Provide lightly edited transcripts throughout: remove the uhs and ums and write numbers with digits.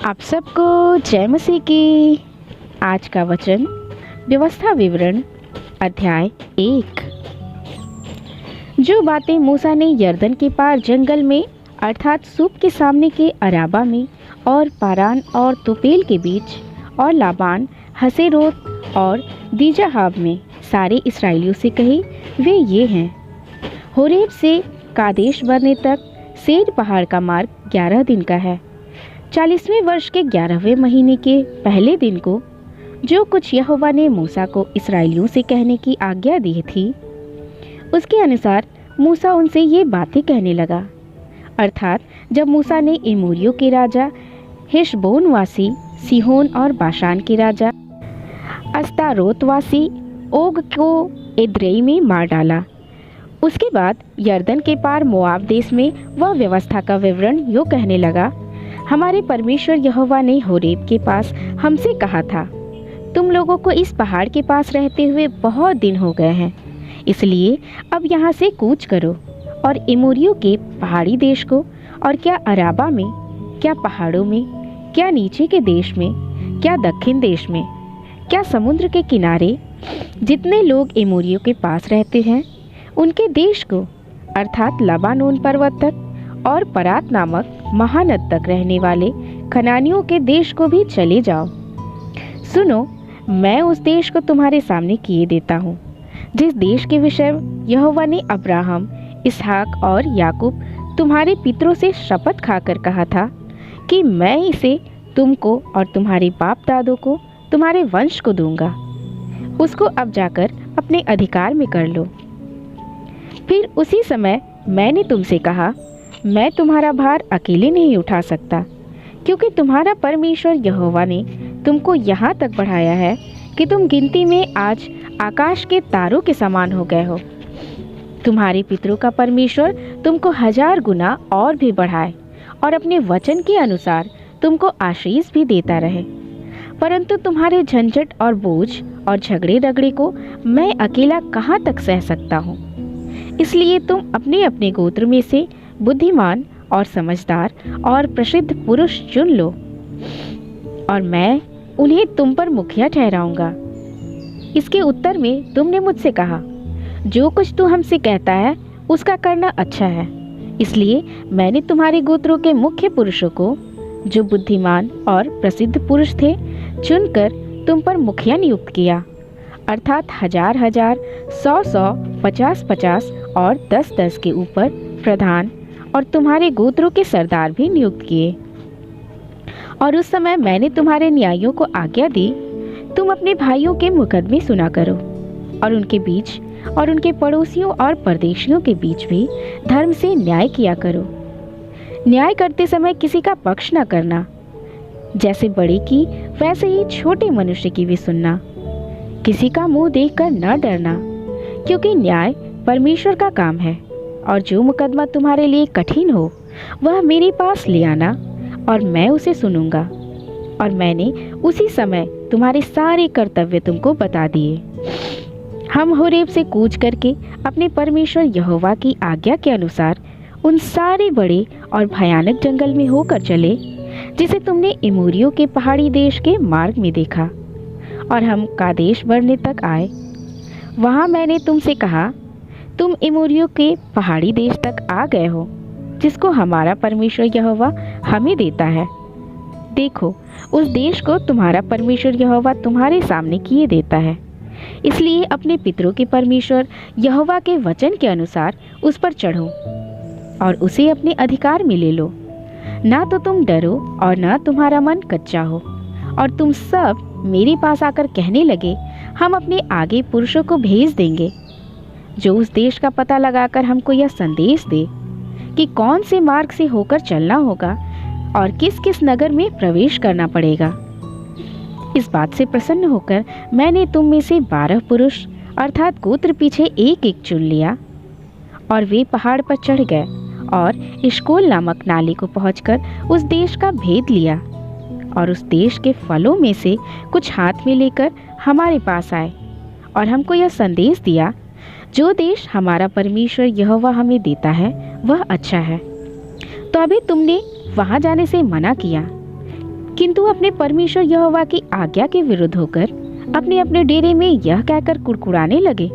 आप सबको जय मसीह की। आज का वचन व्यवस्था विवरण अध्याय 1। जो बातें मूसा ने यरदन के पार जंगल में अर्थात सूप के सामने के अराबा में और पारान और तुपेल के बीच और लाबान हसेरोत और दीजाहाब में सारे इसराइलियों से कही, वे ये हैं। होरेब से कादेश बरने तक सेर पहाड़ का मार्ग 11 दिन का है। 40वें वर्ष के 11वें महीने के पहले दिन को जो कुछ यहोवा ने मूसा को इसराइलियों से कहने की आज्ञा दी थी, उसके अनुसार मूसा उनसे ये बातें कहने लगा। अर्थात जब मूसा ने एमोरियों के राजा हेशबोनवासी सीहोन और बाशान के राजा अस्तारोतवासी ओग को एद्रेई में मार डाला, उसके बाद यरदन के पार मोआब देश में वह व्यवस्था का विवरण यूँ कहने लगा। हमारे परमेश्वर यहोवा ने होरेब के पास हमसे कहा था, तुम लोगों को इस पहाड़ के पास रहते हुए बहुत दिन हो गए हैं, इसलिए अब यहाँ से कूच करो और एमोरियों के पहाड़ी देश को, और क्या अराबा में, क्या पहाड़ों में, क्या नीचे के देश में, क्या दक्षिण देश में, क्या समुद्र के किनारे जितने लोग एमोरियों के पास रहते हैं उनके देश को, अर्थात लबानोन पर्वत तक और परात नामक महानद तक रहने वाले कनानियों के देश को भी चले जाओ। सुनो, मैं उस देश को तुम्हारे सामने किए देता हूँ, जिस देश के विषय यहोवा ने अब्राहम, इसहाक और याकूब तुम्हारे पितरों से शपथ खाकर कहा था कि मैं इसे तुमको और तुम्हारे बाप दादों को, तुम्हारे वंश को दूंगा। उसको अब जाकर अपने अधिकार में कर लो। फिर उसी समय मैंने तुमसे कहा, मैं तुम्हारा भार अकेले नहीं उठा सकता, क्योंकि तुम्हारा परमेश्वर यहोवा ने तुमको यहाँ तक बढ़ाया है कि तुम गिनती में आज आकाश के तारों के समान हो गए हो। तुम्हारे पितरों का परमेश्वर तुमको 1000 गुना और भी बढ़ाए और अपने वचन के अनुसार तुमको आशीष भी देता रहे। परंतु तुम्हारे झंझट और बोझ और झगड़े रगड़े को मैं अकेला कहाँ तक सह सकता हूँ। इसलिए तुम अपने अपने गोत्र में से बुद्धिमान और समझदार और प्रसिद्ध पुरुष चुन लो, और मैं उन्हें तुम पर मुखिया ठहराऊंगा। इसके उत्तर में तुमने मुझसे कहा, जो कुछ तू हमसे कहता है उसका करना अच्छा है। इसलिए मैंने तुम्हारे गोत्रों के मुख्य पुरुषों को, जो बुद्धिमान और प्रसिद्ध पुरुष थे, चुनकर तुम पर मुखिया नियुक्त किया, अर्थात 1000, 100, 50 और 10 के ऊपर प्रधान और तुम्हारे गोत्रों के सरदार भी नियुक्त किए। और उस समय मैंने तुम्हारे न्यायियों को आज्ञा दी, तुम अपने भाइयों के मुकदमे सुना करो और उनके बीच और उनके पड़ोसियों और परदेशियों के बीच भी धर्म से न्याय किया करो। न्याय करते समय किसी का पक्ष न करना, जैसे बड़े की वैसे ही छोटे मनुष्य की भी सुनना। किसी का मुंह देखकर न डरना, क्योंकि न्याय परमेश्वर का काम है। और जो मुकदमा तुम्हारे लिए कठिन हो वह मेरे पास ले आना और मैं उसे सुनूंगा। और मैंने उसी समय तुम्हारे सारे कर्तव्य तुमको बता दिए। हम होरेब से कूच करके अपने परमेश्वर यहोवा की आज्ञा के अनुसार उन सारे बड़े और भयानक जंगल में होकर चले, जिसे तुमने एमोरियों के पहाड़ी देश के मार्ग में देखा। और हम कादेश बरने तक आए। वहाँ मैंने तुमसे कहा, तुम एमोरियों के पहाड़ी देश तक आ गए हो, जिसको हमारा परमेश्वर यहोवा हमें देता है। देखो, उस देश को तुम्हारा परमेश्वर यहोवा तुम्हारे सामने किए देता है। इसलिए अपने पितरों के परमेश्वर यहोवा के वचन के अनुसार उस पर चढ़ो और उसे अपने अधिकार में ले लो। ना तो तुम डरो और ना तुम्हारा मन कच्चा हो, और तुम सब मेरे पास आकर कहने लगे, हम अपने आगे पुरुषों को भेज देंगे, जो उस देश का पता लगाकर हमको यह संदेश दे कि कौन से मार्ग से होकर चलना होगा और किस किस नगर में प्रवेश करना पड़ेगा। इस बात से प्रसन्न होकर मैंने तुम में से 12 पुरुष अर्थात गोत्र पीछे एक चुन लिया, और वे पहाड़ पर चढ़ गए और इश्कोल नामक नाले को पहुंचकर उस देश का भेद लिया, और उस देश के फलों में से कुछ हाथ में लेकर हमारे पास आए और हमको यह संदेश दिया, जो देश हमारा परमेश्वर यहोवा हमें देता है वह अच्छा है। तो अभी तुमने वहाँ जाने से मना किया, किंतु अपने परमेश्वर यहोवा की आज्ञा के विरुद्ध होकर अपने अपने डेरे में यह कहकर कुड़कुड़ाने लगे,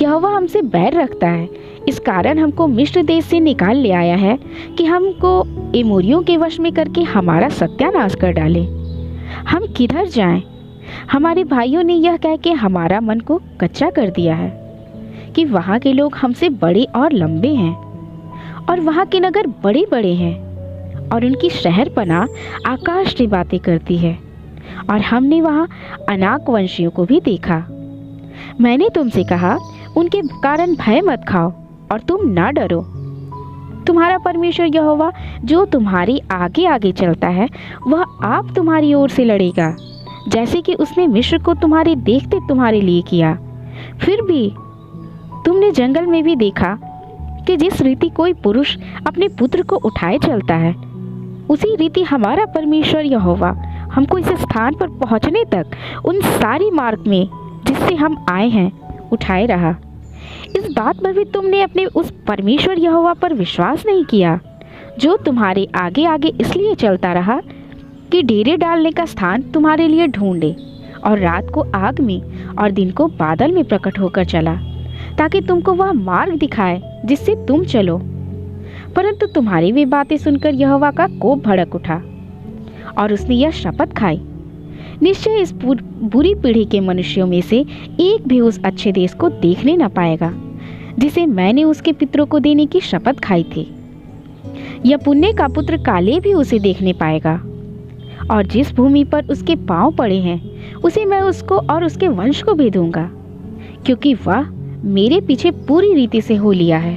यहोवा हमसे बैर रखता है, इस कारण हमको मिस्र देश से निकाल ले आया है कि हमको एमोरियों के वश में करके हमारा सत्यानाश कर डाले। हम किधर जाएं? हमारे भाइयों ने यह कह के हमारा मन को कच्चा कर दिया है कि वहाँ के लोग हमसे बड़े और लंबे हैं और वहाँ के नगर बड़े बड़े हैं और उनकी शहरपना आकाश से बातें करती है, और हमने वहाँ अनाक वंशियों को भी देखा। मैंने तुमसे कहा, उनके कारण भय मत खाओ और तुम ना डरो। तुम्हारा परमेश्वर यहोवा जो तुम्हारी आगे आगे चलता है, वह आप तुम्हारी ओर से लड़ेगा, जैसे कि उसने मिस्र को तुम्हारे देखते तुम्हारे लिए किया। फिर भी तुमने जंगल में भी देखा कि जिस रीति कोई पुरुष अपने पुत्र को उठाए चलता है, उसी रीति हमारा परमेश्वर यहोवा हमको इस स्थान पर पहुंचने तक उन सारी मार्ग में जिससे हम आए हैं उठाए रहा। इस बात पर भी तुमने अपने उस परमेश्वर यहोवा पर विश्वास नहीं किया, जो तुम्हारे आगे आगे इसलिए चलता रहा कि डेरे डालने का स्थान तुम्हारे लिए ढूंढे, और रात को आग में और दिन को बादल में प्रकट होकर चला, ताकि तुमको वह मार्ग दिखाए जिससे तुम चलो। परंतु तुम्हारी वे बातें सुनकर यहोवा का कोप भड़क उठा, और उसने यह शपथ खाई, निश्चय इस बुरी पीढ़ी के मनुष्यों में से एक भी उस अच्छे देश को देखने न पाएगा जिसे मैंने उसके पितरों को देने की शपथ खाई थी। यह पुण्य का पुत्र काले भी उसे देखने पाएगा, और जिस भूमि पर उसके पांव पड़े हैं उसे मैं उसको और उसके वंश को भी दूंगा, क्योंकि वह मेरे पीछे पूरी रीति से हो लिया है।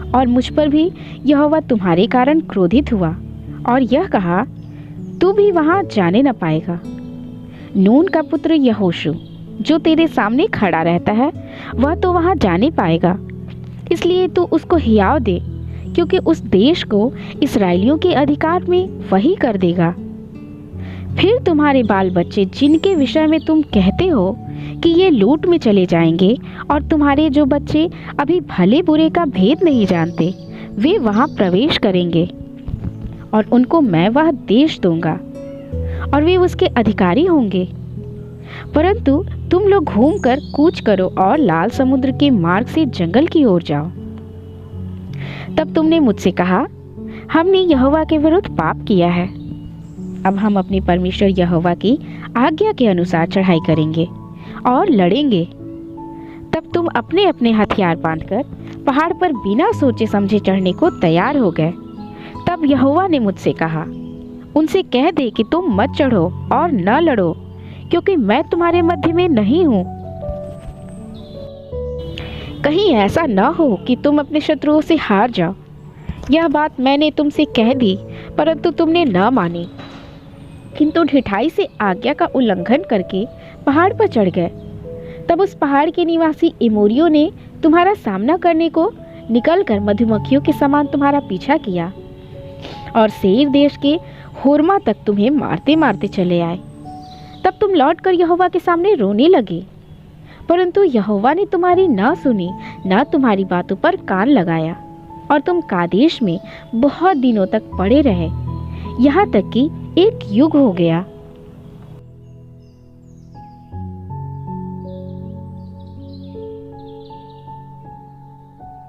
और मुझ पर भी यहोवा तुम्हारे कारण क्रोधित हुआ और यह कहा, तू भी वहां जाने न पाएगा। नून का पुत्र यहोशू जो तेरे सामने खड़ा रहता है, वह तो वहां जाने पाएगा, इसलिए तू उसको हियाव दे, क्योंकि उस देश को इस्राएलियों के अधिकार में वही कर देगा। फिर तुम्हारे बाल बच्चे जिनके विषय में तुम कहते हो कि ये लूट में चले जाएंगे, और तुम्हारे जो बच्चे अभी भले बुरे का भेद नहीं जानते, वे वहां प्रवेश करेंगे, और उनको मैं वह देश दूंगा और वे उसके अधिकारी होंगे। परंतु तुम लोग घूमकर कूच करो और लाल समुद्र के मार्ग से जंगल की ओर जाओ। तब तुमने मुझसे कहा, हमने यहोवा के विरुद्ध पाप किया है, अब हम अपने परमेश्वर यहोवा की आज्ञा के अनुसार चढ़ाई करेंगे और लड़ेंगे। तब तुम अपने अपने हथियार बांधकर पहाड़ पर बिना सोचे समझे चढ़ने को तैयार हो गए। तब यहोवा ने मुझसे कहा, उनसे कह दे कि तुम मत चढ़ो और न लड़ो, क्योंकि मैं तुम्हारे मध्य में नहीं हूँ। कहीं ऐसा न हो कि तुम अपने शत्रुओं से हार जाओ। यह बात मैंने तुमसे कह दी, परंतु तुमने न मानी, किंतु ढिठाई से आज्ञा का उल्लंघन करके पहाड़ पर चढ़ गए। तब उस पहाड़ के निवासी एमोरियों ने तुम्हारा सामना करने को निकलकर मधुमक्खियों के समान तुम्हारा पीछा किया, और सेईर देश के होर्मा तक तुम्हें मारते मारते चले आए। तब तुम लौटकर यहोवा के सामने रोने लगे, परंतु यहोवा ने तुम्हारी न सुनी, न तुम्हारी बातों पर कान लगाया, और तुम कादेश में बहुत दिनों तक पड़े रहे, यहाँ तक कि एक युग हो गया।